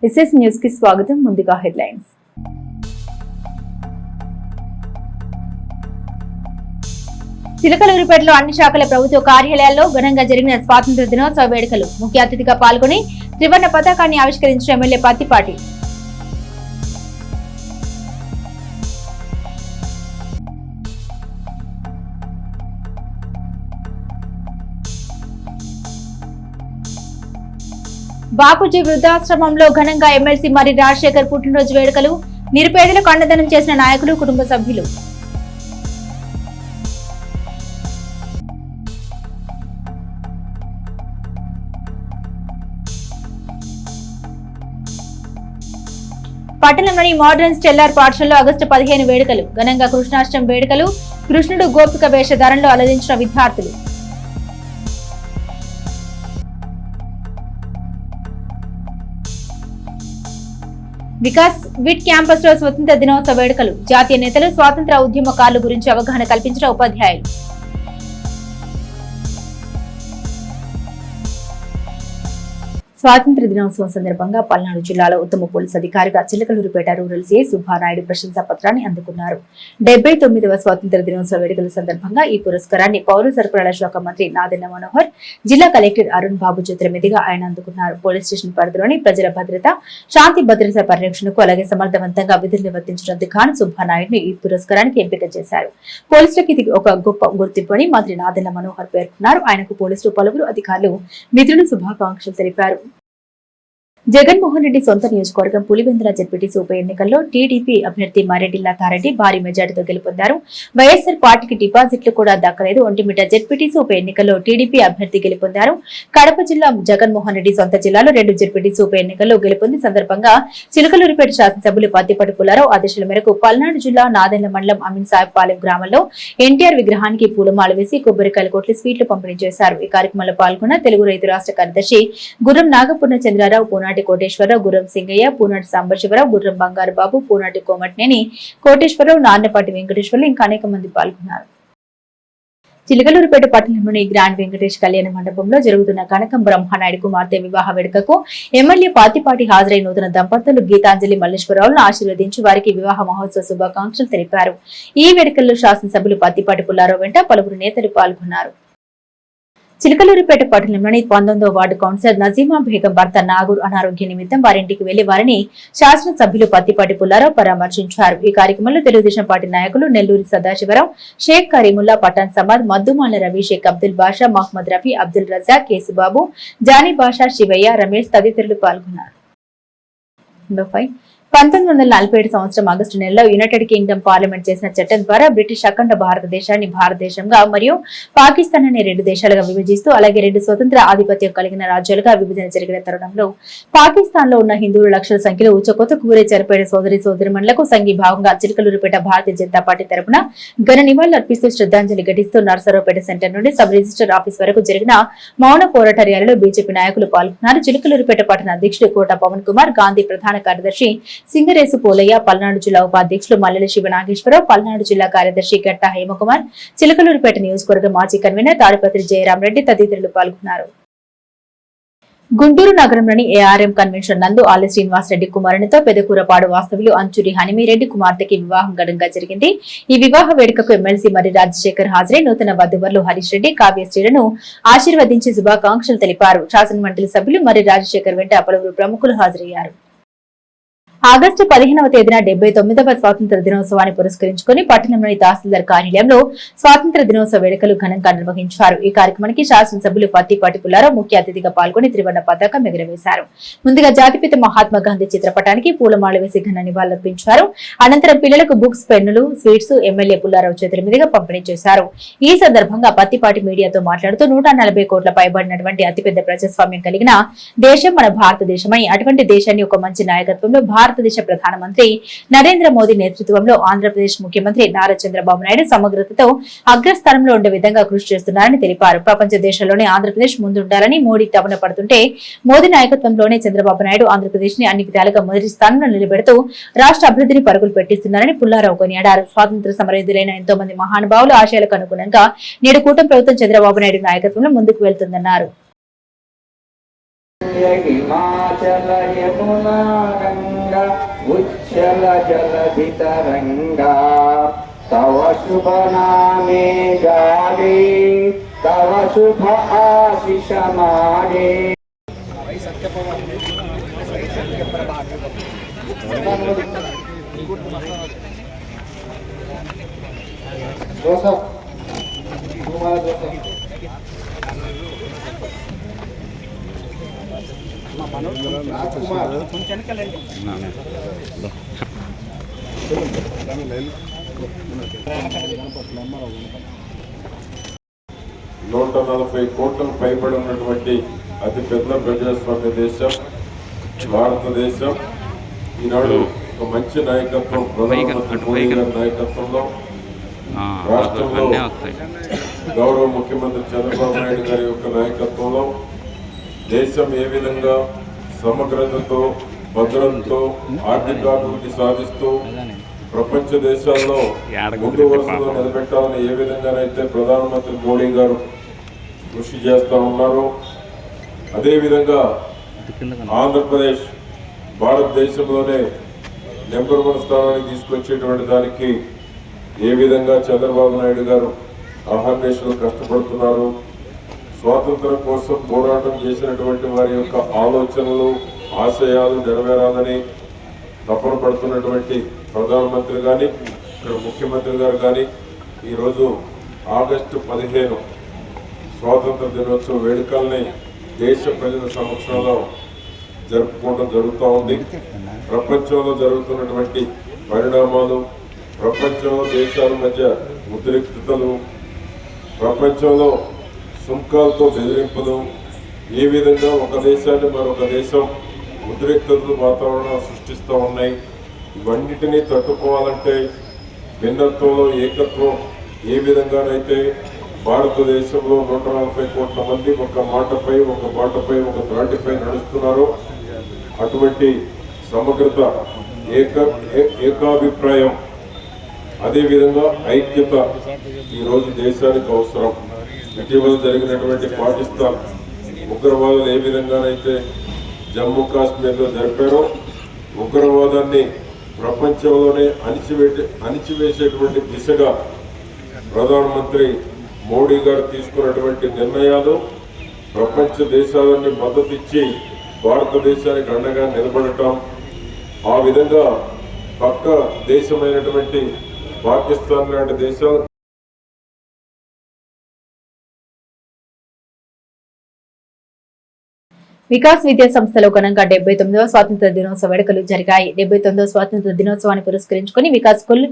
SS news కి స్వాగతం. ముందుగా హెడ్లైన్స్. చిలకలూరిపేటలో అన్ని శాఖల ప్రభుత్వ కార్యాలయాల్లో ఘనంగా జరిగిన స్వాతంత్ర దినోత్సవ వేడుకలు. ముఖ్య అతిథిగా పాల్గొని త్రివర్ణ పతాకాన్ని ఆవిష్కరించిన ఎమ్మెల్యే పత్తిపాటి. బాపూజీ వృద్ధాశ్రమంలో ఘనంగా ఎమ్మెల్సీ మర్రి రాజశేఖర్ పుట్టినరోజు వేడుకలు. నిరుపేదలకు అండదానం చేసిన నాయకులు, కుటుంబ సభ్యులు. పట్టణంలోని మోడర్న్ స్టెల్లార్ పాఠశాలలో ఆగస్టు 15 వేడుకలు. ఘనంగా కృష్ణాష్టమి వేడుకలు. కృష్ణుడు గోపిక వేషధారణలో అలరించిన విద్యార్థులు. వికాస్ విట్ క్యాంపస్ లో స్వతంత్ర దినోత్సవ వేడుకలు. జాతీయ నేతలు, స్వాతంత్ర ఉద్యమకారుల గురించి అవగాహన కల్పించిన ఉపాధ్యాయులు. స్వాతంత్ర దినోత్సవం సందర్భంగా పల్నాడు జిల్లాలో ఉత్తమ పోలీసు అధికారిగా చిలకలూరిపేట రూరల్ సిఐ సుబ్బారాయుడు ప్రశంసా పత్రాన్ని అందుకున్నారు. 79వ స్వాతంత్ర దినోత్సవ వేడుకల సందర్భంగా ఈ పురస్కారాన్ని పౌర సరఫరాల శాఖ మంత్రి నాదెళ్ల మనోహర్, జిల్లా కలెక్టర్ అరుణ్ బాబు చేతుల మీదుగా ఆయన అందుకున్నారు. పోలీస్ స్టేషన్ పరిధిలోని ప్రజల భద్రత, శాంతి భద్రత పరిరక్షణకు అలాగే సమర్థవంతంగా విధులు నిర్వర్తించినందుకు గాను సుబ్బారాయుడిని ఈ పురస్కారానికి ఎంపిక చేశారు. పోలీసులకు ఇది ఒక గొప్ప గుర్తింపు అని మంత్రి నాదెళ్ల మనోహర్ పేర్కొన్నారు. ఆయనకు పోలీసులు పలువురు అధికారులు, మిత్రులు శుభాకాంక్షలు తెలిపారు. జగన్మోహన్ రెడ్డి సొంత నియోజకవర్గం పులివెందుల జెడ్పీటీసీ ఉప ఎన్నికల్లో టీడీపీ అభ్యర్థి మర్రెడ్డి లతారెడ్డి భారీ మెజార్టీతో గెలుపొందారు. వైఎస్ఆర్ పార్టీకి డిపాజిట్లు కూడా దక్కలేదు. ఒంటిమిట జెడ్పీటీసీ ఉప ఎన్నికల్లో టీడీపీ అభ్యర్థి గెలుపొందారు. కడప జిల్లా జగన్మోహన్ రెడ్డి సొంత జిల్లాలో 2 జెడ్పీటీసీ ఉప ఎన్నికల్లో గెలుపొంది సందర్భంగా చిలకలూరిపేట శాసనసభ్యులు పత్తిపాటి పుల్లారావు ఆదేశాల మేరకు పల్నాడు జిల్లా నాదెండ్ల మండలం అమీన్ సాహెబ్ పాలెం గ్రామంలో ఎన్టీఆర్ విగ్రహానికి పూలమాల వేసి కొబ్బరికాయలు కొట్టి స్వీట్లు పంపిణీ చేశారు. ఈ కార్యక్రమంలో పాల్గొన్న తెలుగు రైతు రాష్ట్ర కార్యదర్శి గుర్రం నాగపూర్ణ చంద్రారావు, పూనాటి కోటేశ్వరరావు, గుర్రం సింగయ్య, పూనాటి సాంబశివరావు, గుర్రం బంగారు బాబు, పూనాటి కోమటినేని కోటేశ్వరరావు, నాన్నపాటి వెంకటేశ్వర్లు ఇంకా అనేక మంది పాల్గొన్నారు. చిలకలూరిపేట పట్టణంలోని గ్రాండ్ వెంకటేష్ కళ్యాణ మండపంలో జరుగుతున్న కనకం బ్రహ్మనాయుడు కుమార్తె వివాహ వేడుకకు ఎమ్మెల్యే పత్తిపాటి హాజరై నూతన దంపతులు గీతాంజలి మల్లేశ్వరరావులను ఆశీర్వదించి వారికి వివాహ మహోత్సవ శుభాకాంక్షలు తెలిపారు. ఈ వేడుకల్లో శాసనసభ్యులు పత్తిపాటి పుల్లారావు వెంట పలువురు నేతలు పాల్గొన్నారు. చిలకలూరిపేట పట్టణంలోని 19వ వార్డు కౌన్సిలర్ నజీమా బేగం భర్త నాగూర్ అనారోగ్య నిమిత్తం వారింటికి వెళ్లి వారిని శాసనసభ్యులు పత్తిపాటి పుల్లారావు పరామర్శించారు. ఈ కార్యక్రమంలో తెలుగుదేశం పార్టీ నాయకులు నెల్లూరి సదాశివరావు, షేక్ కరీముల్లా, పఠాన్ సమాద్, మద్దుమాల రవి, షేక్ అబ్దుల్ బాషా, మహమ్మద్ రఫీ, అబ్దుల్ రజా, కేసుబాబు, జానీ బాషా, శివయ్య, రమేష్ తదితరులు పాల్గొన్నారు. 1947 సంవత్సరం ఆగస్టు నెలలో యునైటెడ్ కింగ్డమ్ పార్లమెంట్ చేసిన చట్టం ద్వారా బ్రిటిష్ అఖండ భారతదేశాన్ని భారతదేశంగా మరియు పాకిస్తాన్ అనే 2 దేశాలుగా విభజిస్తూ అలాగే 2 స్వతంత్ర ఆధిపత్యం కలిగిన రాజ్యాలుగా విభజన జరిగిన తరుణంలో పాకిస్తాన్ లో ఉన్న హిందువుల లక్షల సంఖ్యలో ఉచ్చకోతకు గురై చనిపోయిన సోదరిమణులకు సంఘీభావంగా చిలకలూరిపేట భారతీయ జనతా పార్టీ తరపున ఘన నివాళులు అర్పిస్తూ శ్రద్ధాంజలి ఘటిస్తూ నర్సరావుపేట సెంటర్ నుండి సబ్ రిజిస్టర్ ఆఫీస్ వరకు జరిగిన మౌన పోరాట ర్యాలీలో బీజేపీ నాయకులు పాల్గొన్నారు. చిలకలూరిపేట పట్టణ అధ్యక్షుడు కోట పవన్ కుమార్, గాంధీ ప్రధాన కార్యదర్శి సింగరేసు పోలయ్య, పల్నాడు జిల్లా ఉపాధ్యక్షులు మల్లెల శివనాగేశ్వరరావు, పల్నాడు జిల్లా కార్యదర్శి గట్టా హేమకుమార్, చిలకలూరిపేట నియోజకవర్గ మాజీ కన్వీనర్ తాడిపత్రి జయరామరెడ్డి తదితరులు పాల్గొన్నారు. గుంటూరు నగరంలోని ఏఆర్ఎం కన్వెన్షన్ నందు ఆలె శ్రీనివాసరెడ్డి కుమారునితో పెదకూరపాడు వాస్తవ్యులు అంచురి హనిమిరెడ్డి కుమార్తెకి వివాహం ఘనంగా జరిగింది. ఈ వివాహ వేడుకకు ఎమ్మెల్సీ మర్రి రాజశేఖర్ హాజరై నూతన వధువరులు హరీష్ రెడ్డి, కావ్యశ్రీలను ఆశీర్వదించి శుభాకాంక్షలు తెలిపారు. శాసనమండలి సభ్యులు మర్రి రాజశేఖర్ వెంట పలువురు ప్రముఖులు హాజరయ్యారు. ఆగస్టు 15వ తేదీన 79వ స్వాతంత్ర దినోత్సవాన్ని పురస్కరించుకుని పట్టణంలోని తహసీల్దార్ కార్యాలయంలో స్వాతంత్ర దినోత్సవ వేడుకలు ఘనంగా నిర్వహించారు. ఈ కార్యక్రమానికి శాసనసభ్యులు పత్తిపాటి పుల్లారావు ముఖ్య అతిథిగా పాల్గొని త్రివర్ణ పతాకం ఎగురవేశారు. ముందుగా జాతిపిత మహాత్మా గాంధీ చిత్రపటానికి పూలమాల వేసి ఘన నివాళులర్పించారు. అనంతరం పిల్లలకు బుక్స్, పెన్నులు, స్వీట్స్ ఎమ్మెల్యే పుల్లారావు చేతుల మీదుగా పంపిణీ చేశారు. ఈ సందర్భంగా పత్తిపాటి మీడియాతో మాట్లాడుతూ 140 కోట్ల పైబడినటువంటి అతిపెద్ద ప్రజాస్వామ్యం కలిగిన దేశం మన భారతదేశమని, అటువంటి దేశాన్ని ఒక మంచి నాయకత్వంలో భారతదేశ ప్రధానమంత్రి నరేంద్ర మోదీ నేతృత్వంలో ఆంధ్రప్రదేశ్ ముఖ్యమంత్రి నారా చంద్రబాబు నాయుడు సమగ్రతతో అగ్రస్థానంలో ఉండే విధంగా కృషి చేస్తున్నారని తెలిపారు. ప్రపంచ దేశాల్లోనే ఆంధ్రప్రదేశ్ ముందుండాలని మోడీ తపన పడుతుంటే మోదీ నాయకత్వంలోనే చంద్రబాబు నాయుడు ఆంధ్రప్రదేశ్ ని అన్ని విధాలుగా మొదటి స్థానంలో నిలబెడుతూ రాష్ట్ర అభివృద్ధిని పరుగులు పెట్టిస్తున్నారని పుల్లారావు కొనియాడారు. స్వాతంత్ర సమరయోధులైన ఎంతో మంది మహానుభావుల ఆశయాలకు అనుగుణంగా నేడు కూటమి ప్రభుత్వం చంద్రబాబు నాయుడు నాయకత్వంలో ముందుకు వెళ్తుందన్నారు. हिमाचल यमुना गंगा उच्चल जलधितरंगा तव शुभ नामे जागे तव शुभ आशीष मागे। నూట 40 కోట్లకు పైబడి ఉన్నటువంటి అతిపెద్ద ప్రజాస్వామ్య దేశం భారతదేశం. ఈనాడు ఒక మంచి నాయకత్వం ప్రధానమంత్రి మోడీ గారి నాయకత్వంలో రాష్ట్రంలో గౌరవ ముఖ్యమంత్రి చంద్రబాబు నాయుడు గారి యొక్క నాయకత్వంలో దేశం ఏ విధంగా సమగ్రతతో భద్రతతో ఆర్థికాభివృద్ధి సాధిస్తూ ప్రపంచ దేశాల్లో ముందు వరుసలో నిలబెట్టాలని ఏ విధంగానైతే ప్రధానమంత్రి మోడీ గారు కృషి చేస్తూ ఉన్నారో అదేవిధంగా ఆంధ్రప్రదేశ్ భారతదేశంలోనే నెంబర్ 1 స్థానానికి తీసుకొచ్చేటువంటి దానికి ఏ విధంగా చంద్రబాబు నాయుడు గారు అహర్నిశలు కష్టపడుతున్నారు. స్వాతంత్రం కోసం పోరాటం చేసినటువంటి వారి యొక్క ఆలోచనలు ఆశయాలు నెరవేరాలని తపన పడుతున్నటువంటి ప్రధానమంత్రి కానీ ఇక్కడ ముఖ్యమంత్రి గారు కానీ ఈరోజు ఆగస్టు 15 స్వాతంత్ర దినోత్సవ వేడుకల్ని దేశ ప్రజల సమక్షంలో జరుపుకోవడం జరుగుతూ ఉంది. ప్రపంచంలో జరుగుతున్నటువంటి పరిణామాలు, ప్రపంచంలో దేశాల మధ్య ఉద్రిక్తతలు, ప్రపంచంలో సుంకాలతో బెదిరింపులు, ఏ విధంగా ఒక దేశాన్ని మరొక దేశం ఉద్రిక్తతలు వాతావరణం సృష్టిస్తూ ఉన్నాయి. ఇవన్నిటినీ తట్టుకోవాలంటే భిన్నత్వంలో ఏకత్వం ఏ విధంగానైతే భారతదేశంలో 140 కోట్ల మంది ఒక మాటపై ఒక బాటపై ఒక త్రాటిపై నడుస్తున్నారో అటువంటి సమగ్రత ఏకాభిప్రాయం అదేవిధంగా ఐక్యత ఈరోజు దేశానికి అవసరం. ఇటీవల జరిగినటువంటి పాకిస్తాన్ ఉగ్రవాదులు ఏ విధంగానైతే జమ్మూ కాశ్మీర్లో జరిపారో ఉగ్రవాదాన్ని ప్రపంచంలోనే అణిచివేసేటువంటి దిశగా ప్రధానమంత్రి మోడీ గారు తీసుకున్నటువంటి నిర్ణయాలు ప్రపంచ దేశాలన్నీ మద్దతు ఇచ్చి భారతదేశానికి అండగా నిలబడటం, ఆ విధంగా పక్క దేశమైనటువంటి పాకిస్తాన్ లాంటి దేశాలు వికాస్ విద్యా సంస్థలో ఘనంగా 79వ స్వాతంత్ర దినోత్సవ వేడుకలు జరిగాయి. 79వ స్వాతంత్ర దినోత్సవాన్ని పురస్కరించుకుని Vikas school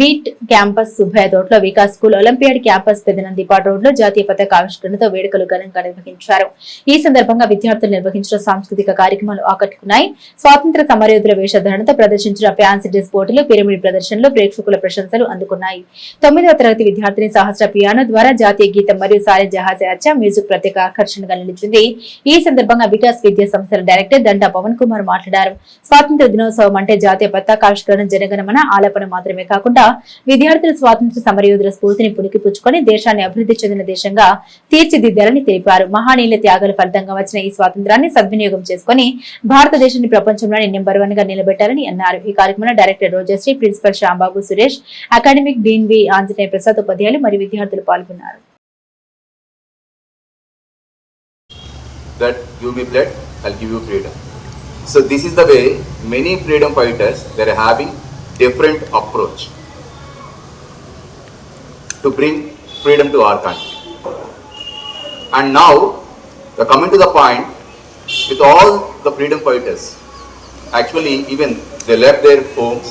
beat campus Subbaiah తోటలో, Vikas school olympiad campus Pedanandipadu road లో జాతీయ పతాక ఆవిష్కరణతో వేడుకలు ఘనంగా నిర్వహించారు. ఈ సందర్భంగా విద్యార్థులు నిర్వహించిన సాంస్కృతిక కార్యక్రమాలు ఆకట్టుకున్నాయి. స్వాతంత్ర సమరయోధుల వేషధారణతో ప్రదర్శించిన ఫ్యాన్సీ డ్రెస్ పోటీలు, పిరమిడ్ ప్రదర్శనలు ప్రేక్షకుల ప్రశంసలు అందుకున్నాయి. 9వ తరగతి విద్యార్థిని సహస్ర పియానో ద్వారా జాతీయ గీతం మరియు సారే జహాజే అచ్చా మ్యూజిక్ ప్రత్యేక ఆకర్షణగా నిలిచింది. ఈ సందర్భంగా వికాస్ విద్యా సంస్థల డైరెక్టర్ దండా పవన్ కుమార్ మాట్లాడారు. స్వాతంత్ర దినోత్సవం అంటే జాతీయ పతాకావిష్కరణ, జనగణమన ఆలాపన మాత్రమే కాకుండా విద్యార్థులు స్వాతంత్ర సమరయోధుల స్ఫూర్తిని పుణికిపుచ్చుకొని దేశాన్ని అభివృద్ధి చెందిన దేశంగా తీర్చిదిద్దాలని తెలిపారు. మహానీయుల త్యాగాల ఫలితంగా వచ్చిన ఈ స్వాతంత్రాన్ని సద్వినియోగం చేసుకుని భారతదేశాన్ని ప్రపంచంలోని నెంబర్ 1 గా నిలబెట్టాలని అన్నారు. ఈ కార్యక్రమంలో director Rojasree, principal Shyambabu Suresh, academic dean V Anjaneya Prasad, ఉపాధ్యాయులు మరియు విద్యార్థులు పాల్గొన్నారు. That you be blood, I'll give you freedom. So this is the way many freedom fighters, they are having different approach to bring freedom to our country. And now, coming to the point, with all the freedom fighters, actually even they left their homes,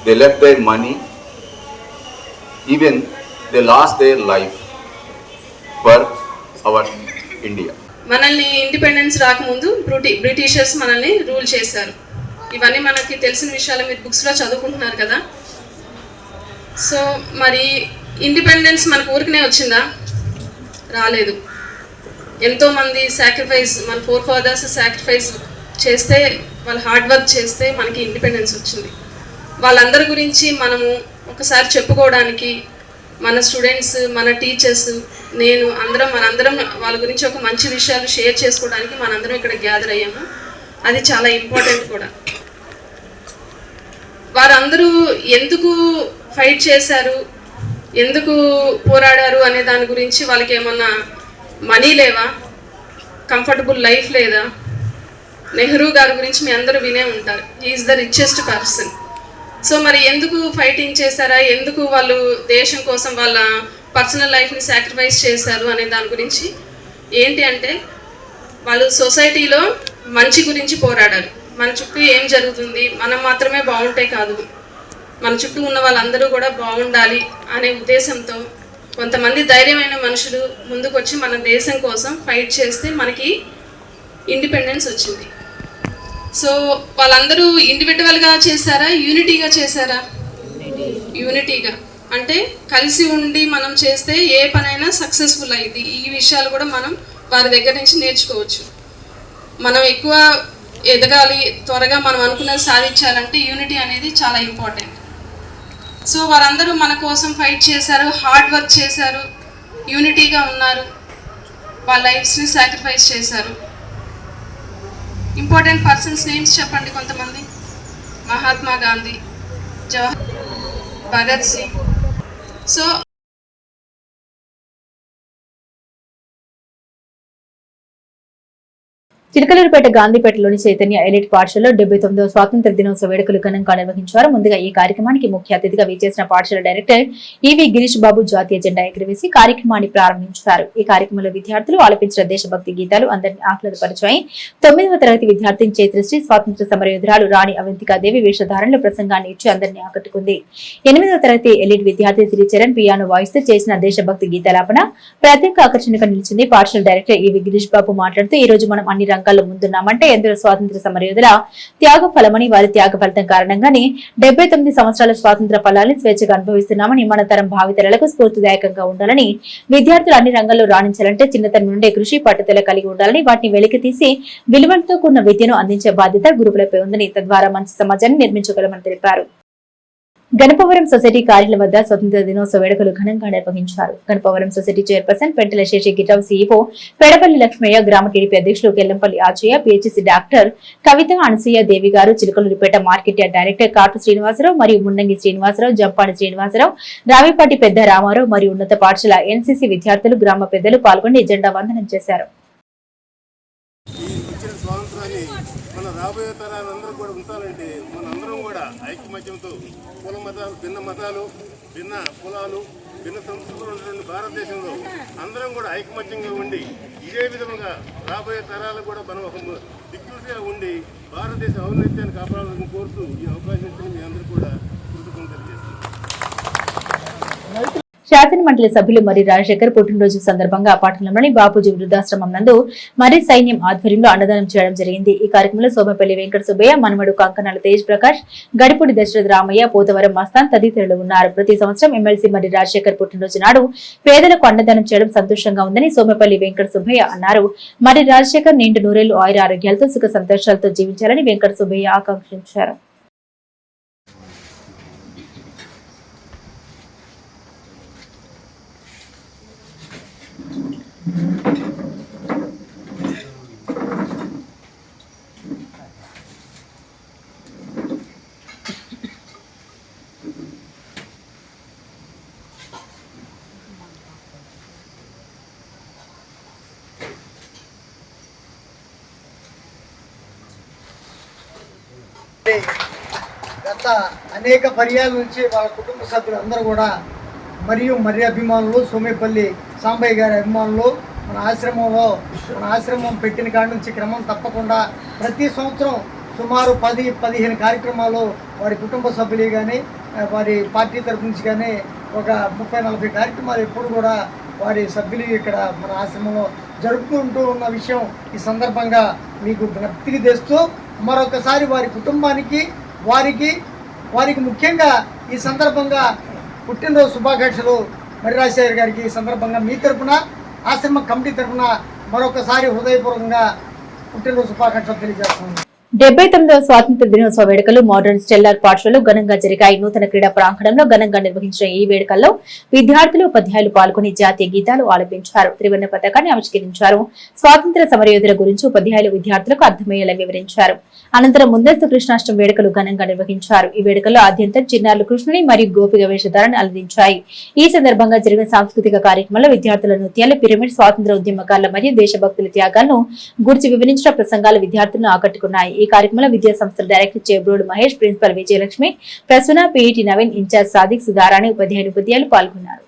they left their money, even they lost their life for our India. మనల్ని independence రాకముందు Britishers మనల్ని rule చేశారు. ఇవన్నీ మనకి తెలిసిన విషయాలు, మీరు బుక్స్లో చదువుకుంటున్నారు కదా. సో మరి ఇండిపెండెన్స్ మనకు ఊరికనే వచ్చిందా? రాలేదు. ఎంతోమంది సాక్రిఫైస్, మన ఫోర్ ఫాదర్స్ సాక్రిఫైస్ చేస్తే, వాళ్ళు హార్డ్ వర్క్ చేస్తే మనకి ఇండిపెండెన్స్ వచ్చింది. వాళ్ళందరి గురించి మనము ఒకసారి చెప్పుకోవడానికి మన స్టూడెంట్స్, మన టీచర్స్, నేను మనందరం వాళ్ళ గురించి ఒక మంచి విషయాలు షేర్ చేసుకోవడానికి మనందరం ఇక్కడ గ్యాదర్ అయ్యాము. అది చాలా ఇంపార్టెంట్ కూడా. వారందరూ ఎందుకు ఫైట్ చేశారు, ఎందుకు పోరాడారు అనే దాని గురించి వాళ్ళకి ఏమన్నా మనీ లేవా, కంఫర్టబుల్ లైఫ్ లేదా? నెహ్రూ గారి గురించి మీ అందరూ వినే ఉంటారు. He is the richest person. So మరి ఎందుకు ఫైటింగ్ చేశారా, ఎందుకు వాళ్ళు దేశం కోసం వాళ్ళ పర్సనల్ లైఫ్ని సాక్రిఫైస్ చేశారు అనే దాని గురించి ఏంటి అంటే, వాళ్ళు సొసైటీలో మంచి గురించి పోరాడారు. మన చుట్టూ ఏం జరుగుతుంది, మనం మాత్రమే బాగుంటే కాదు, మన చుట్టూ ఉన్న వాళ్ళందరూ కూడా బాగుండాలి అనే ఉద్దేశంతో కొంతమంది ధైర్యమైన మనుషులు ముందుకు వచ్చి మన దేశం కోసం ఫైట్ చేస్తే మనకి ఇండిపెండెన్స్ వచ్చింది. సో వాళ్ళందరూ ఇండివిజువల్గా చేశారా, యూనిటీగా చేశారా? యూనిటీగా. అంటే కలిసి ఉండి మనం చేస్తే ఏ పనైనా సక్సెస్ఫుల్ అయింది. ఈ విషయాలు కూడా మనం వారి దగ్గర నుంచి నేర్చుకోవచ్చు. మనం ఎక్కువ ఎదగాలి, త్వరగా మనం అనుకున్నది సాధించాలంటే యూనిటీ అనేది చాలా ఇంపార్టెంట్. సో వారందరూ మన కోసం ఫైట్ చేశారు, హార్డ్ వర్క్ చేశారు, యూనిటీగా ఉన్నారు, వాళ్ళ లైఫ్స్ని సాక్రిఫైస్ చేశారు. ఇంపార్టెంట్ పర్సన్స్ నేమ్స్ చెప్పండి కొంతమంది. మహాత్మా గాంధీ, జవహర్, భగత్ సింగ్. సో చిలకలూరుపేట గాంధీపేటలోని చైతన్య ఎలిట్ పాఠశాలలో 79వ స్వాతంత్ర దినోత్సవ వేడుకలు ఘనంగా నిర్వహించారు. ముందుగా ఈ కార్యక్రమానికి ముఖ్య అతిథిగా విచ్చేసిన పాఠశాల డైరెక్టర్ ఈవి గిరీష్ బాబు జాతీయ జెండా ఎగురవేసి కార్యక్రమాన్ని ప్రారంభించారు. ఈ కార్యక్రమంలో విద్యార్థులు ఆలపించిన దేశభక్తి గీతాలు అందరినీ ఆహ్లాదపరిచాయి. 9వ తరగతి విద్యార్థిని చైత్రశ్రీ స్వాతంత్ర సమరయోధురాలు రాణి అవంతికాదేవి వేషధారణలో ప్రసంగాన్ని ఇచ్చి అందరినీ ఆకట్టుకుంది. 8వ తరగతి ఎలిట్ విద్యార్థి శ్రీచరణ్ పియానో వాయిస్తూ చేసిన దేశభక్తి గీతాలాపన ప్రత్యేక ఆకర్షణగా నిలిచింది. పాఠశాల డైరెక్టర్ ఈవి గిరీష్ బాబు మాట్లాడుతూ ఈ రోజు మనం అన్ని రంగాల్లో ముందున్నామంటే ఎందరో స్వాతంత్ర సమరయోధుల త్యాగ ఫలమని, వారి త్యాగ ఫలితం కారణంగానే 79 సంవత్సరాల స్వాతంత్ర ఫలాన్ని స్వేచ్ఛగా అనుభవిస్తున్నామని, మన తరం భావితరాలకు స్ఫూర్తిదాయకంగా ఉండాలని, విద్యార్థులు అన్ని రంగాల్లో రాణించాలంటే చిన్నతనం నుండే కృషి పట్టుదల కలిగి ఉండాలని, వాటిని వెలికి తీసి విలువలతో కూడిన విద్యను అందించే బాధ్యత గురువులపై ఉందని, తద్వారా మంచి సమాజాన్ని నిర్మించగలమని తెలిపారు. గణపవరం సొసైటీ కార్యాలయం వద్ద స్వతంత్ర దినోత్సవ వేడుకలు ఘనంగా నిర్వహించారు. Ganapavaram society chairperson పెంటల Sesh గిటావ్, CEO Peddapalli Lakshmaiah, గ్రామ టీడీపీ అధ్యక్షులు కెల్లంపల్లి ఆచయ్య, పిహెచ్సి డాక్టర్ కవిత, అనసూయ దేవి గారు, చిలకలూరిపేట మార్కెట్ యార్డ్ డైరెక్టర్ కాటు శ్రీనివాసరావు మరియు మున్నంగి శ్రీనివాసరావు, జంపాడి శ్రీనివాసరావు, రావిపాటి పెద్ద రామారావు మరియు ఉన్నత పాఠశాల ఎన్సీసీ విద్యార్థులు, గ్రామ పెద్దలు పాల్గొని జెండా వందనం చేశారు. మన రాబోయే తరాలందరూ కూడా ఉంచాలంటే మనందరం కూడా ఐకమత్యంతో కుల మతాలు, భిన్న మతాలు, భిన్న కులాలు, భిన్న సంస్కృతులు ఉన్నటువంటి భారతదేశంలో అందరం కూడా ఐకమత్యంగా ఉండి ఇదే విధంగా రాబోయే తరాలకు కూడా మనం ఒక దిక్సూచిగా ఉండి భారతదేశ ఔన్నత్యాన్ని కాపాడాలని కోరుతూ ఈ అవకాశం ఇచ్చిన మీ అందరూ కూడా కృతజ్ఞతలు తెలియజేస్తున్నాను. శాసన మండలి సభ్యులు మరి రాజశేఖర్ పుట్టినరోజు సందర్భంగా పట్టణంలోని బాపూజీ వృద్ధాశ్రమం నందు మరి సైన్యం ఆధ్వర్యంలో అన్నదానం చేయడం జరిగింది. ఈ కార్యక్రమంలో సోమపల్లి వెంకట సుబ్బయ్య, మనమడు కంకనాల తేజ్ ప్రకాష్, గడిపూడి దశరథ రామయ్య, పోతవరం మస్తాన్ తదితరులు ఉన్నారు. ప్రతి సంవత్సరం ఎమ్మెల్సీ మరి రాజశేఖర్ పుట్టినరోజు నాడు పేదలకు అన్నదానం చేయడం సంతోషంగా ఉందని సోమపల్లి వెంకట సుబ్బయ్య అన్నారు. మరి రాజశేఖర్ నిండు నూరేళ్లు ఆయుర ఆరోగ్యాలతో సుఖ సంతోషాలతో జీవించాలని వెంకట సుబ్బయ్య ఆకాంక్షించారు. గత అనేక పర్యాల నుంచి వాళ్ళ కుటుంబ సభ్యులు అందరూ కూడా మరియు మరి అభిమానులు, సోమేపల్లి సాంబయ్య గారి అభిమానులు మన ఆశ్రమం పెట్టిన కాడి నుంచి క్రమం తప్పకుండా ప్రతి సంవత్సరం సుమారు 10-15 కార్యక్రమాలు వారి కుటుంబ సభ్యులు కానీ వారి పార్టీ తరఫు నుంచి కానీ ఒక 30-40 కార్యక్రమాలు ఎప్పుడు కూడా వారి సభ్యులు ఇక్కడ మన ఆశ్రమంలో జరుపుకుంటూ ఉన్న విషయం ఈ సందర్భంగా మీకు జ్ఞప్తికి తెస్తూ మరొకసారి వారి కుటుంబానికి వారికి ముఖ్యంగా ఈ సందర్భంగా పుట్టినరోజు శుభాకాంక్షలు మరి రాజశేఖర్ గారికి ఈ సందర్భంగా మీ తరఫున ఆశ్రమ కమిటీ తరఫున మరొకసారి హృదయపూర్వకంగా పుట్టినరోజు శుభాకాంక్షలు తెలియజేస్తున్నాను. 79వ స్వాతంత్ర దినోత్సవ వేడుకలు మోడర్న్ స్టెల్లార్ పాఠశాలలో ఘనంగా జరిగాయి. నూతన క్రీడా ప్రాంగణంలో ఘనంగా నిర్వహించిన ఈ వేడుకల్లో విద్యార్థులు ఉపాధ్యాయులు పాల్గొని జాతీయ గీతాలు ఆలపించారు. త్రివర్ణ పతాకాన్ని ఆవిష్కరించారు. స్వాతంత్ర సమరయోధుల గురించి ఉపాధ్యాయులు విద్యార్థులకు అర్థమయ్యేలా వివరించారు. అనంతరం ముందస్తు కృష్ణాష్టమి వేడుకలు ఘనంగా నిర్వహించారు. ఈ వేడుకల్లో ఆద్యంతం చిన్నారులు కృష్ణుని మరియు గోపిక వేషధారాన్ని అలరించాయి. ఈ సందర్భంగా జరిగిన సాంస్కృతిక కార్యక్రమంలో విద్యార్థుల నృత్యాలు, పిరమిడ్, స్వాతంత్ర ఉద్యమకారుల మరియు దేశభక్తుల త్యాగాలను గురించి వివరించిన ప్రసంగాలు విద్యార్థులను ఆకట్టుకున్నాయి. ఈ కార్యక్రమంలో విద్యా సంస్థల director Chebrodu Mahesh, principal Vijayalakshmi, Prasuna, PET Naveen, incharge Sadiq, Sudharani, ఉపాధ్యాయులు పాల్గొన్నారు.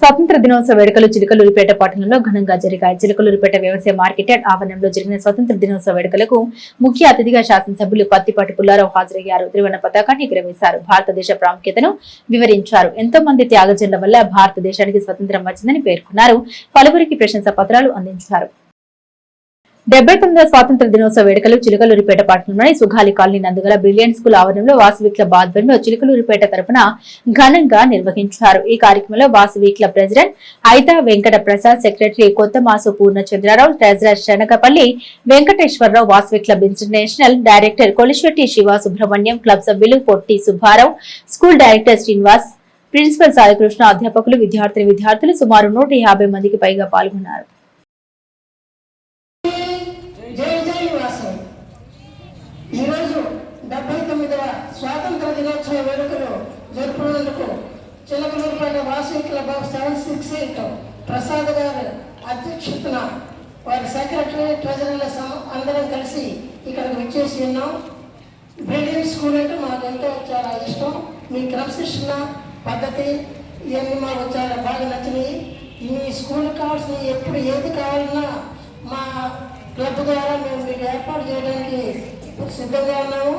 స్వాతంత్ర దినోత్సవ వేడుకలు చిలకలూరిపేట పట్టణంలో ఘనంగా జరిగాయి. చిలకలూరిపేట వ్యవసాయ మార్కెట్ యార్డ్ ఆవరణంలో జరిగిన స్వాతంత్ర దినోత్సవ వేడుకలకు ముఖ్య అతిథిగా శాసనసభ్యులు పత్తిపాటి పుల్లారావు హాజరయ్యారు. త్రివర్ణ పతాకాన్ని ఎగురవేశారు. భారతదేశ ప్రాముఖ్యతను వివరించారు. ఎంతో మంది త్యాగజనుల వల్ల భారతదేశానికి స్వతంత్రం వచ్చిందని పేర్కొన్నారు. పలువురికి ప్రశంసా పత్రాలు అందించారు. 79వ స్వాతంత్ర దినోత్సవ వేడుకలు చిలకలూరిపేట పట్టణంలోని సుగాలి కాలనీ నందుగల బ్రిలియంట్ స్కూల్ ఆవరణంలో వాసవి క్లబ్ ఆధ్వర్యంలో చిలకలూరిపేట తరపున ఘనంగా నిర్వహించారు. ఈ కార్యక్రమంలో Vasavi club president Aita Venkata Prasad, secretary Kothamasu Purnachandrarao, treasurer Sanakapalli Venkateswararao, Vasavi club international director Kolisetti Siva Subrahmanyam, club సభ్యులు Potti Subbarao, school director Srinivas, principal Saikrishna, అధ్యాపకులు, విద్యార్థులు సుమారు 150 మందికి పైగా పాల్గొన్నారు. ఈరోజు 79వ స్వాతంత్ర దినోత్సవ వేడుకలు జరుపుకునేందుకు చిలకలూరిపేట వాసవి క్లబ్ ఆఫ్ 768 ప్రసాద్ గారు అధ్యక్షతన వారి సెక్రటరీ, ట్రెజరర్ల అందరం కలిసి ఇక్కడికి వచ్చేసి ఉన్నాం. బ్రిలియంట్ స్కూల్ అంటే మాకు ఎంతో చాలా ఇష్టం. మీ క్రమశిక్షణ పద్ధతి ఇవన్నీ మాకు చాలా బాగా నచ్చినాయి. మీ స్కూల్ కావాల్సిన ఎప్పుడు ఏది కావాలన్నా మా క్లబ్ ద్వారా మేము మీకు ఏర్పాటు చేయడానికి సిద్ధంగా ఉన్నాము.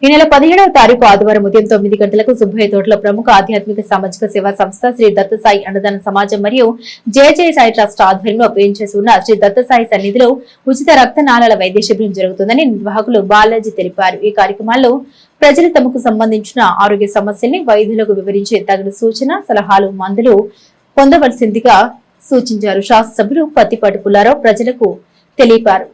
ఈ నెల 17వ తారీఖు ఆదివారం ఉదయం 9 గంటలకు సుబ్బయ్య తోటలో ప్రముఖ ఆధ్యాత్మిక సామాజిక సేవా సంస్థ శ్రీ దత్తసాయి అన్నదాన సమాజం మరియు జయ సాయి ట్రస్ట్ ఆధ్వర్యంలో వేయించేసి ఉన్న శ్రీ దత్తసాయి సన్నిధిలో ఉచిత రక్తనాళాల వైద్య శిబిరం జరుగుతుందని నిర్వాహకులు బాలాజీ తెలిపారు. ఈ కార్యక్రమాల్లో ప్రజలు తమకు సంబంధించిన ఆరోగ్య సమస్యల్ని వైద్యులకు వివరించి తగిన సూచన సలహాలు మందులు పొందవలసిందిగా సూచించారు. శాసనసభ్యులు పత్తిపాటి పుల్లారావు ప్రజలకు తెలిపారు.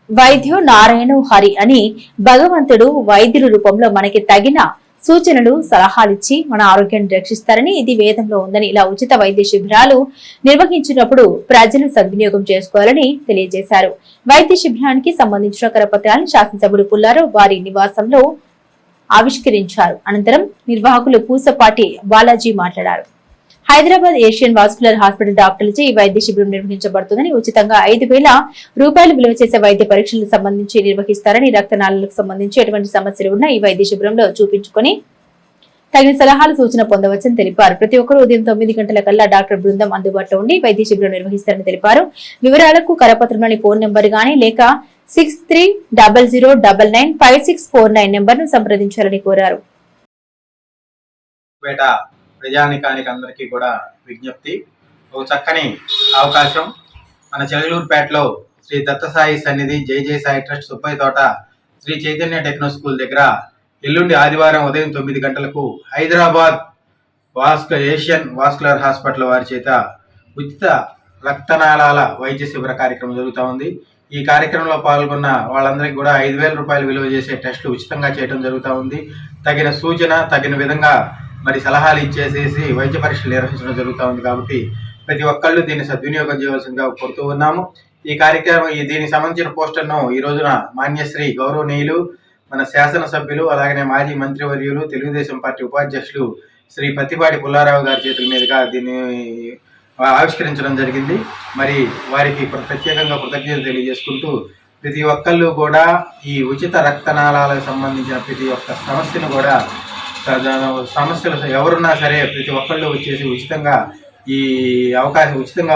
వైద్యో నారాయణ హరి అని భగవంతుడు వైద్యుల రూపంలో మనకి తగిన సూచనలు సలహాలిచ్చి మన ఆరోగ్యాన్ని రక్షిస్తారని ఇది వేదంలో ఉందని ఇలా ఉచిత వైద్య శిబిరాలు నిర్వహించినప్పుడు ప్రజలు సద్వినియోగం చేసుకోవాలని తెలియజేశారు. వైద్య శిబిరానికి సంబంధించిన కరపత్రాలను శాసనసభ్యుడు పుల్లారావు వారి నివాసంలో ఆవిష్కరించారు. అనంతరం నిర్వాహకులు పూసపాటి బాలాజీ మాట్లాడారు. హైదరాబాద్ ఏషియన్ వాస్కులర్ హాస్పిటల్ డాక్టర్లచే ఈ వైద్య శిబిరం నిర్వహించబడుతుందని రూపాయలు 5,000 విలువ చేసే వైద్య పరీక్షలకు సంబంధించి నిర్వహిస్తారని రక్తనాళాలకు సంబంధించి ఎటువంటి సమస్యలు ఉన్నా ఈ వైద్య శిబిరంలో చూపించుకొని తగిన సలహాలు సూచన పొందవచ్చని తెలిపారు. ప్రతి ఒక్కరూ ఉదయం 9 గంటల కల్లా డాక్టర్ బృందం అందుబాటులో ఉండి వైద్య శిబిరం నిర్వహిస్తారని తెలిపారు. వివరాలకు కరపత్రంలోని ఫోన్ నెంబర్ గానీ లేక 6300995649 నెంబర్ను సంప్రదించాలని కోరారు. ప్రజానికానికి అందరికీ కూడా విజ్ఞప్తి, ఒక చక్కని అవకాశం. మన చెలగలూరుపేటలో శ్రీ దత్తసాయి సన్నిధి జయ సాయి ట్రస్ట్ సుబ్బయ్య తోట శ్రీ చైతన్య టెక్నో స్కూల్ దగ్గర ఎల్లుండి ఆదివారం ఉదయం 9 గంటలకు హైదరాబాద్ ఏషియన్ వాస్కులర్ హాస్పిటల్ వారి చేత ఉచిత రక్తనాళాల వైద్య శిబిర కార్యక్రమం జరుగుతూ ఉంది. ఈ కార్యక్రమంలో పాల్గొన్న వాళ్ళందరికీ కూడా 5,000 రూపాయలు విలువ చేసే టెస్టులు ఉచితంగా చేయడం జరుగుతూ ఉంది. తగిన సూచన తగిన విధంగా మరి సలహాలు ఇచ్చేసేసి వైద్య పరీక్షలు నిర్వహించడం జరుగుతూ ఉంది. కాబట్టి ప్రతి ఒక్కళ్ళు దీన్ని సద్వినియోగం చేయవలసిందిగా కోరుతూ ఉన్నాము. ఈ కార్యక్రమం దీనికి సంబంధించిన పోస్టర్ను ఈ రోజున మాన్యశ్రీ గౌరవనీయులు మన శాసనసభ్యులు అలాగనే మాజీ మంత్రివర్యులు తెలుగుదేశం పార్టీ ఉపాధ్యక్షులు శ్రీ పత్తిపాటి పుల్లారావు గారి చేతుల మీదుగా దీన్ని ఆవిష్కరించడం జరిగింది. మరి వారికి ప్రత్యేకంగా కృతజ్ఞతలు తెలియజేసుకుంటూ ప్రతి ఒక్కళ్ళు కూడా ఈ ఉచిత రక్తనాళాలకు సంబంధించిన ప్రతి ఒక్క సమస్యను కూడా సమస్యలు ఎవరున్నా సరే ప్రతి ఒక్కళ్ళు వచ్చేసి ఉచితంగా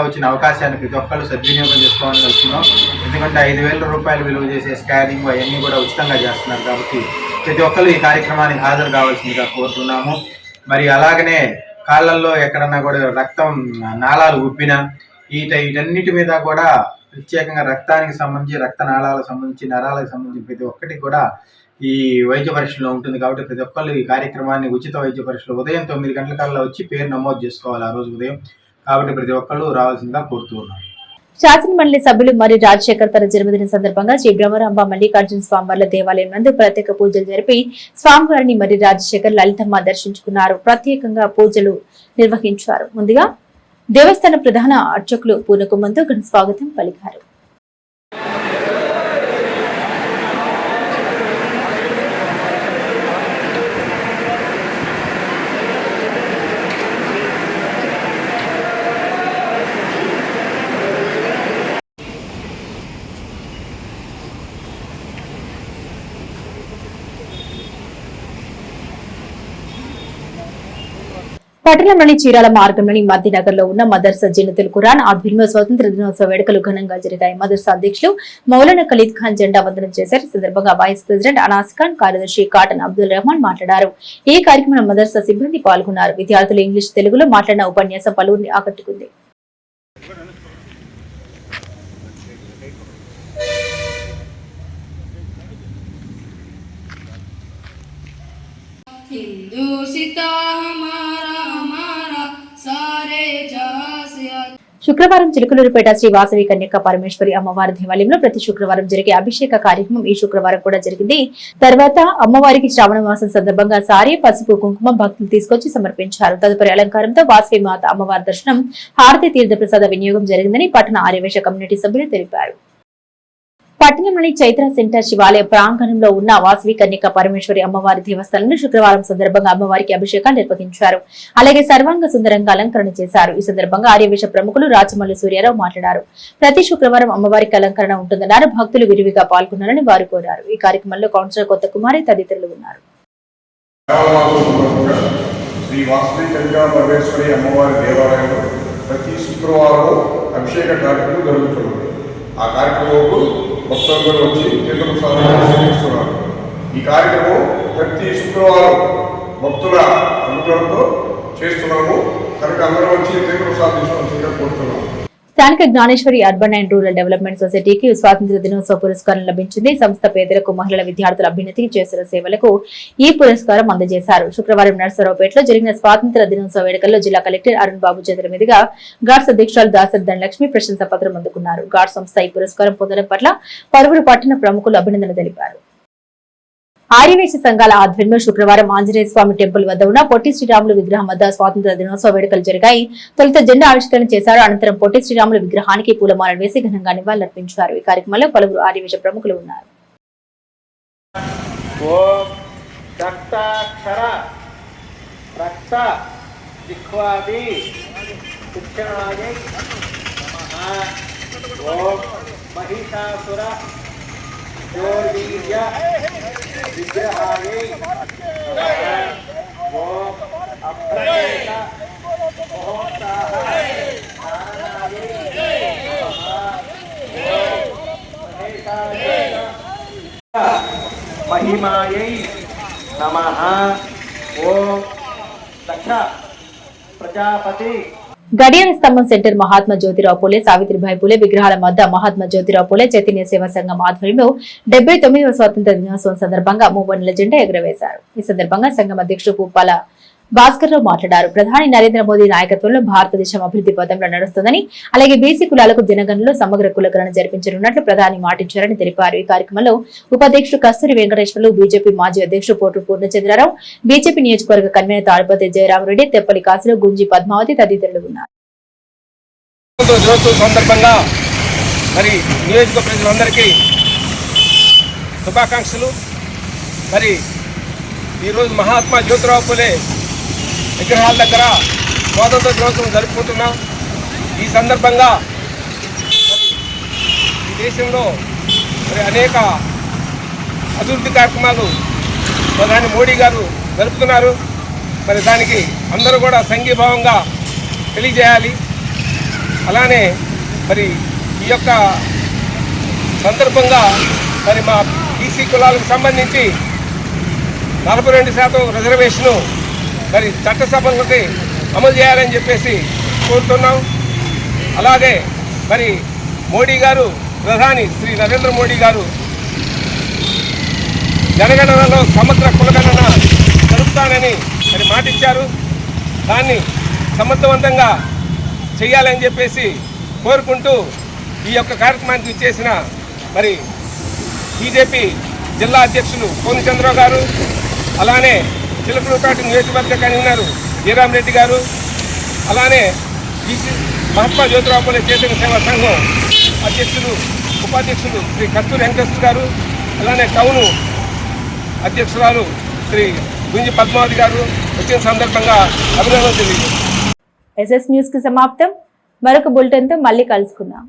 వచ్చిన అవకాశాన్ని ప్రతి ఒక్కళ్ళు సద్వినియోగం చేసుకోవాలని వెళ్తున్నాం. ఎందుకంటే 5,000 రూపాయలు విలువ చేసే స్కానింగ్ అవన్నీ కూడా ఉచితంగా చేస్తున్నారు. కాబట్టి ప్రతి ఒక్కళ్ళు ఈ కార్యక్రమానికి హాజరు కావాల్సిందిగా కోరుతున్నాము. మరి అలాగనే కాళ్ళల్లో ఎక్కడన్నా కూడా రక్తం నాళాలు ఉబ్బినా వీటన్నిటి మీద కూడా ప్రత్యేకంగా రక్తానికి సంబంధించి రక్తనాళాలకు సంబంధించి నరాలకు సంబంధించి ప్రతి ఒక్కటి కూడా ఈ వైద్య పరీక్షలో ఉంటుంది. కాబట్టి ప్రతి ఒక్కళ్ళు ఈ కార్యక్రమాన్ని ఉచిత వైద్య పరీక్షలు ఉదయం 9 గంటల కల్లా వచ్చి పేరు నమోదు చేసుకోవాలి ఆ రోజు ఉదయం. కాబట్టి ప్రతి ఒక్కళ్ళు రావాల్సిందిగా కోరుతూ ఉన్నాం. శాసన మండలి సభ్యులు మరి రాజశేఖర్ తన జన్మదిన సందర్భంగా శ్రీ బ్రహ్మరాంబ మల్లికార్జున స్వామివార్ల దేవాలయం నందు ప్రత్యేక పూజలు జరిపి స్వామివారిని మరి రాజశేఖర్ లలితమ్మ దర్శించుకున్నారు. ప్రత్యేకంగా పూజలు నిర్వహించారు. ముందుగా దేవస్థాన ప్రధాన అర్చకులు పూర్ణకుమంతో ఘన స్వాగతం పలికారు. పట్టణంలోని చీరాల మార్గంలోని మధ్యనగర్ లో ఉన్న మదర్సా జన్నతుల్ ఖురాన్ ఆధ్వర్యంలో స్వతంత్ర దినోత్సవ వేడుకలు ఘనంగా జరిగాయి. మదర్సా అధ్యక్షులు మౌలానా ఖలీద్ ఖాన్ జెండా వందనం చేశారు. ఈ సందర్భంగా వైస్ ప్రెసిడెంట్ అనాస్ ఖాన్, కార్యదర్శి కాటన్ అబ్దుల్ రెహమాన్ మాట్లాడారు. ఈ కార్యక్రమంలో మదర్సా సిబ్బంది పాల్గొన్నారు. విద్యార్థులు ఇంగ్లీష్, తెలుగులో మాట్లాడిన ఉపన్యాసం పలువురిని ఆకట్టుకుంది. శుక్రవారం చిలుకలూరుపేట శ్రీ వాసవి కన్యక పరమేశ్వరి అమ్మవారి దేవాలయంలో ప్రతి శుక్రవారం జరిగే అభిషేక కార్యక్రమం ఈ శుక్రవారం కూడా జరిగింది. తర్వాత అమ్మవారికి శ్రావణ మాసం సందర్భంగా సారీ, పసుపు, కుంకుమ భక్తులు తీసుకొచ్చి సమర్పించారు. తదుపరి అలంకారంతో వాసవి మాత అమ్మవారి దర్శనం, హారతి, తీర్థ ప్రసాద వినియోగం జరిగిందని పట్టణ ఆర్యవేశ కమ్యూనిటీ సభ్యులు తెలిపారు. పట్టణంలోని చైత్ర సెంటర్ శివాలయ ప్రాంగణంలో ఉన్న వాసవి కన్యక పరమేశ్వరి అమ్మవారి దేవస్థానంలో శుక్రవారం సందర్భంగా అమ్మవారికి అభిషేకాలు నిర్వహించారు. అలాగే సర్వాంగ సుందరంగా అలంకరణ చేశారు. ఈ సందర్భంగా ఆర్యవేశ ప్రముఖులు రాచమల్లి సూర్యారావు మాట్లాడారు. ప్రతి శుక్రవారం అమ్మవారికి అలంకరణ ఉంటుందన్నారు. భక్తులు విరివిగా పాల్గొన్నారని వారు కోరారు. ఈ కార్యక్రమంలో కౌన్సిలర్ కొత్త కుమారి తదితరులు ఉన్నారు. ప్రతి శుక్రవారం అభిషేక కార్యక్రమం జరుగుతుంది. ఆ కార్యక్రమంలో భక్తులు వచ్చి తీర్థ ప్రసాదాలు స్వీకరిస్తున్నారు. ఈ కార్యక్రమం ప్రతి శుక్రవారం భక్తుల అనుగ్రహంతో చేస్తున్నాము. కనుక అందరూ వచ్చి తీర్థప్రసాదం తీసుకోవాల్సిందిగా కోరుతున్నాము. స్థానిక Gnaneshwari urban and rural development సొసైటీకి స్వాతంత్ర దినోత్సవ పురస్కారం లభించింది. సంస్థ పేదలకు, మహిళల, విద్యార్థుల అభ్యున్నతికి చేసిన సేవలకు ఈ పురస్కారం అందజేశారు. శుక్రవారం నర్సరావుపేటలో జరిగిన స్వాతంత్ర దినోత్సవ వేడుకల్లో జిల్లా కలెక్టర్ అరుణ్ బాబు చేతుల మీదుగా గాడ్స్ అధ్యక్షురాలు దాసరి ధనలక్ష్మి ప్రశంసా పత్రం అందుకున్నారు. గాడ్స్ సంస్థ ఈ పురస్కారం పొందడం పట్ల పలువురు పట్టణ ప్రముఖులు అభినందనలు తెలిపారు. ఆర్యవేశ సంఘాల ఆధ్వర్యంలో శుక్రవారం ఆంజనేయ స్వామి టెంపుల్ వద్ద ఉన్న పొట్టి శ్రీరాములు విగ్రహం వద్ద స్వాతంత్ర దినోత్సవ వేడుకలు జరిగాయి. తొలుత జెండా ఆవిష్కరణ చేశారు. అనంతరం పొట్టి శ్రీరాములు విగ్రహానికి పూలమాలలు వేసి ఘనంగా నివాళులర్పించారు. ఈ కార్యక్రమంలో పలువురు ఆర్యవేశ ప్రముఖులు ఉన్నారు. महिमायै नमः। ओम दक्ष प्रजापति గడియార స్తంభం సెంటర్ మహాత్మా జ్యోతిరావు పూలే, సావిత్రిబాయి పూలే విగ్రహాల మధ్య మహాత్మా జ్యోతిరావు పూలే చైతన్య సేవా సంఘం ఆధ్వర్యంలో 79వ స్వాతంత్ర దినోత్సవం సందర్భంగా మూవన్నెల జెండా ఎగురవేశారు. ఈ సందర్భంగా సంఘం అధ్యక్షుడు పుప్పాల భాస్కర్రావు మాట్లాడారు. ప్రధాని నరేంద్ర మోదీ నాయకత్వంలో భారతదేశం అభివృద్ధి పథంలో నడుస్తుందని, అలాగే బీసీ కులాలకు జనగణనలో సమగ్ర కులగణన జరిపించనున్నట్లు ప్రధాని మాటించారని తెలిపారు. ఈ కార్యక్రమంలో ఉపాధ్యక్షుడు కస్తూరి వెంకటేశ్వర్లు, బీజేపీ మాజీ అధ్యక్షుడు పోటు పూర్ణచంద్రరావు, బీజేపీ నియోజకవర్గ కన్వీనర్ తాడిపతి జయరామరెడ్డి, తెప్పలి కాసులు, గుంజి పద్మావతి తదితరులు ఉన్నారు. సందర్భంగా మరి నియోజక ప్రజలందరికీ శుభాకాంక్షలు. మరి ఈరోజు మహాత్మా జ్యోతిరావు పూలే విగ్రహాల దగ్గర స్వాతంత్ర దినోత్సవం జరుపుకుంటున్నాం. ఈ సందర్భంగా ఈ దేశంలో మరి అనేక అభివృద్ధి కార్యక్రమాలు ప్రధాని మోడీ గారు జరుపుతున్నారు. మరి దానికి అందరూ కూడా సంఘీభావంగా తెలియజేయాలి. అలానే మరి ఈ యొక్క సందర్భంగా మరి మా బీసీ కులాలకు సంబంధించి 42% రిజర్వేషను మరి చట్టసభలకి అమలు చేయాలని చెప్పేసి కోరుతున్నాం. అలాగే మరి మోడీ గారు, ప్రధాని శ్రీ నరేంద్ర మోడీ గారు జనగణనలో సమగ్ర కులగణన జరుపుతానని మరి మాటిచ్చారు. దాన్ని సమర్థవంతంగా చేయాలని చెప్పేసి కోరుకుంటూ ఈ యొక్క కార్యక్రమానికి ఇచ్చేసిన మరి బీజేపీ జిల్లా అధ్యక్షులు పూర్ణచంద్రరావు గారు, అలానే చిలకలూరుపేట నియోజకవర్గ కన్వీనర్ జయరామరెడ్డి గారు, అలానే మహాత్మా జ్యోతిరావు పూలే చైతన్య సేవా సంఘం అధ్యక్షులు, ఉపాధ్యక్షులు శ్రీ కస్తూరి వెంకటేశ్వర గారు, అలానే టౌన్ అధ్యక్షురాలు శ్రీ గుంజి పద్మావతి గారు వచ్చిన సందర్భంగా అభినందనలు తెలియజేస్తారు. ఎస్ఎస్ న్యూస్ కి సమాప్తం. మరొక బులెటిన్ తో మళ్ళీ కలుసుకుందాం.